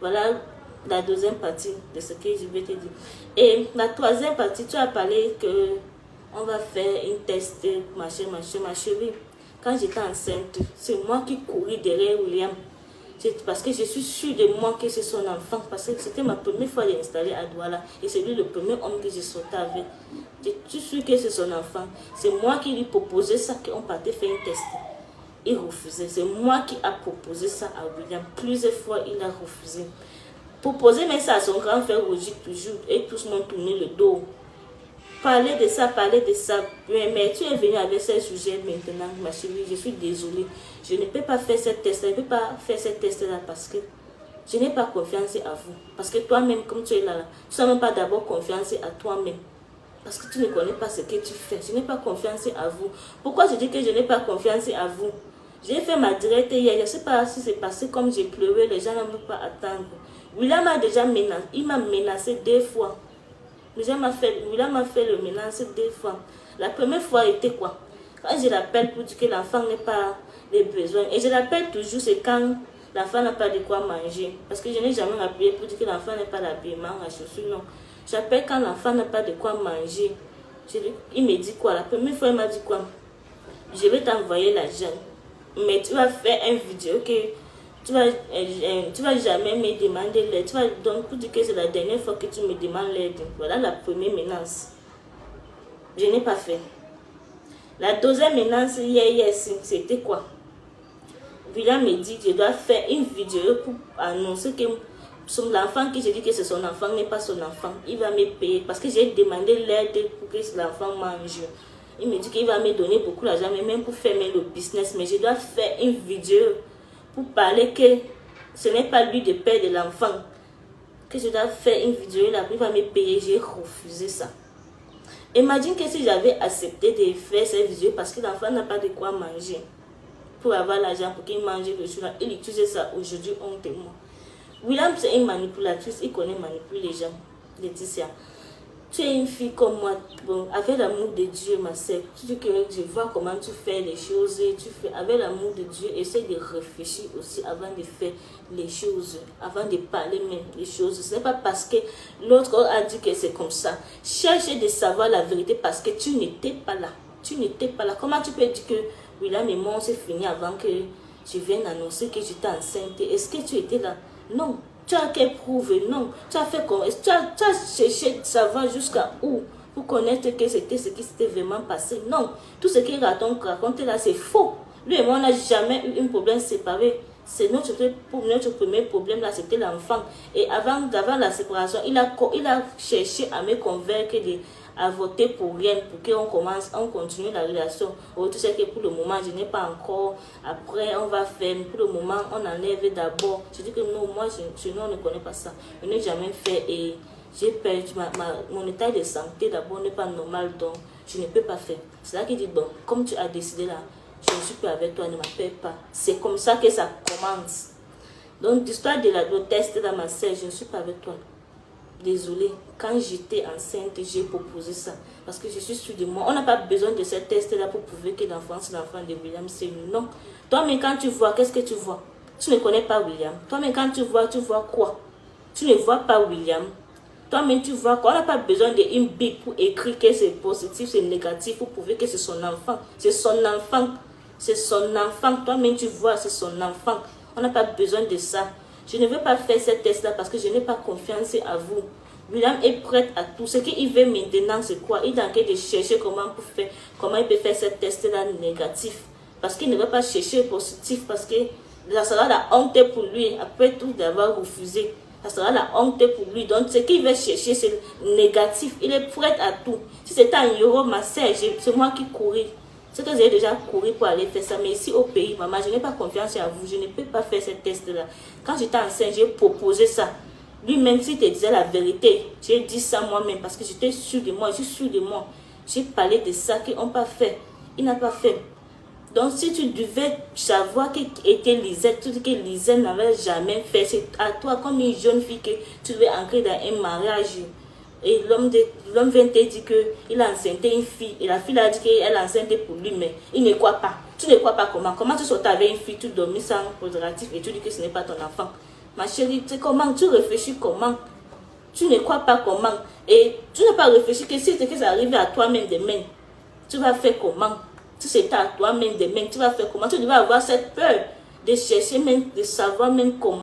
Voilà la deuxième partie de ce que je vais te dire. Et la troisième partie, tu as parlé que on va faire une test, machin. Ma chérie, quand j'étais enceinte, c'est moi qui courais derrière William. Parce que je suis sûre de moi que c'est son enfant. Parce que c'était ma première fois d'installer à Douala. Et c'est lui le premier homme que j'ai sauté avec. Je suis sûre que c'est son enfant. C'est moi qui lui proposais ça, qu'on partait faire un test. Il refusait. C'est moi qui a proposé ça à William. Plusieurs fois, il a refusé. Proposer mais ça à son grand frère Roger toujours. Et tous m'ont tourné le dos. Parler de ça. Mais tu es venu avec ce sujet maintenant, ma chérie. Je suis désolée. Je ne peux pas faire cette test. Je ne peux pas faire cette test-là parce que je n'ai pas confiance à vous. Parce que toi-même, comme tu es là, tu n'as même pas d'abord confiance à toi-même. Parce que tu ne connais pas ce que tu fais. Je n'ai pas confiance à vous. Pourquoi je dis que je n'ai pas confiance à vous? J'ai fait ma directe hier. Je ne sais pas si c'est passé comme j'ai pleuré. Les gens ne veulent pas attendre. William m'a déjà menacé. Il m'a menacé 2 fois. William m'a fait le menace 2 fois. La première fois était quoi? Quand je l'appelle pour dire que l'enfant n'est pas les besoins. Et je l'appelle toujours, c'est quand l'enfant n'a pas de quoi manger. Parce que je n'ai jamais appelé pour dire que l'enfant n'est pas l'habillement, la chaussure, non. J'appelle quand l'enfant n'a pas de quoi manger. Il me dit quoi? La première fois, il m'a dit quoi? Je vais t'envoyer l'argent. Mais tu vas faire une vidéo que tu vas jamais me demander l'aide. Tu vas donc pour dire que c'est la dernière fois que tu me demandes l'aide. Voilà la première menace. Je n'ai pas fait. La deuxième menace, hier, c'était quoi? William me dit que je dois faire une vidéo pour annoncer que l'enfant que je dis que c'est son enfant n'est pas son enfant. Il va me payer parce que j'ai demandé l'aide pour que l'enfant mange. Il me dit qu'il va me donner beaucoup d'argent, même pour faire le business. Mais je dois faire une vidéo pour parler que ce n'est pas lui de père de l'enfant. Que je dois faire une vidéo là, il va me payer. J'ai refusé ça. Imagine que si j'avais accepté de faire cette vidéo parce que l'enfant n'a pas de quoi manger. Pour avoir l'argent pour qu'il mange le jour là, il utilise ça aujourd'hui, honte-moi. William, c'est une manipulatrice, il connaît manipuler les gens. Laetitia, tu es une fille comme moi, bon, avec l'amour de Dieu, ma sœur. Tu dis que je vois comment tu fais les choses, tu fais avec l'amour de Dieu, essaie de réfléchir aussi avant de faire les choses, avant de parler même les choses. Ce n'est pas parce que l'autre a dit que c'est comme ça. Cherche de savoir la vérité parce que tu n'étais pas là. Tu n'étais pas là. Comment tu peux dire que William et moi, on s'est fini avant que je vienne annoncer que j'étais enceinte? Est-ce que tu étais là? Non. Tu as qu'à prouver? Non. Tu as fait comment? Tu as cherché de savoir jusqu'à où pour connaître que c'était ce qui s'était vraiment passé? Non. Tout ce qu'il raconte là, c'est faux. Lui et moi, on n'a jamais eu un problème séparé. C'est notre premier problème là, c'était l'enfant. Et avant la séparation, il a cherché à me convaincre à voter pour rien, pour on continue la relation. Tu sais que pour le moment, je n'ai pas encore. Après, on va faire. Pour le moment, on enlève d'abord. Je dis que non, moi, chez nous, on ne connaît pas ça. Je n'ai jamais fait et j'ai perdu mon état de santé d'abord n'est pas normal, donc je ne peux pas faire. C'est là qu'il dit, bon, comme tu as décidé là, je ne suis plus avec toi, ne m'appelle pas. C'est comme ça que ça commence. Donc, l'histoire de la test dans ma sœur, je ne suis pas avec toi. Désolée, quand j'étais enceinte, j'ai proposé ça. Parce que je suis sûre de moi. On n'a pas besoin de ce test-là pour prouver que l'enfant, c'est l'enfant de William. C'est non. Toi-même, quand tu vois, qu'est-ce que tu vois? Tu ne connais pas William. Toi-même, quand tu vois quoi? Tu ne vois pas William. Toi-même, tu vois quoi? On n'a pas besoin d'une bible pour écrire que c'est positif, c'est négatif, pour prouver que c'est son enfant. C'est son enfant. C'est son enfant. Toi-même, tu vois, c'est son enfant. On n'a pas besoin de ça. Je ne veux pas faire cette test-là parce que je n'ai pas confiance à vous. William est prêt à tout. Ce qu'il veut maintenant, c'est quoi? Il est en train de chercher comment il peut faire cette test-là négatif. Parce qu'il ne veut pas chercher positif. Parce que ça sera la honte pour lui. Après tout d'avoir refusé. Ça sera la honte pour lui. Donc, ce qu'il veut chercher, c'est négatif. Il est prêt à tout. Si c'était un euro, ma sœur, c'est moi qui courais. C'est que j'ai déjà couru pour aller faire ça. Mais ici au pays, maman, je n'ai pas confiance en vous. Je ne peux pas faire ce test-là. Quand j'étais enceinte, j'ai proposé ça. Lui-même, s'il te disait la vérité, j'ai dit ça moi-même parce que j'étais sûre de moi. Je suis sûre de moi. J'ai parlé de ça qu'ils n'ont pas fait. Il n'a pas fait. Donc, si tu devais savoir qui était Lisette, tu dis que Lisette n'avait jamais fait. C'est à toi, comme une jeune fille, que tu devais entrer dans un mariage. Et l'homme vient te dire qu'il a enceinté une fille. Et la fille a dit qu'elle est enceinte pour lui, mais il ne croit pas. Tu ne crois pas comment? Comment tu sautes avec une fille, tu dormis sans préservatif et tu dis que ce n'est pas ton enfant? Ma chérie, c'est comment? Tu réfléchis comment? Tu ne crois pas comment? Et tu n'as pas réfléchi que si c'est arrivé à toi-même demain, tu vas faire comment? Si c'est à toi-même demain, tu vas faire comment? Tu devrais avoir cette peur de chercher même, de savoir même comment.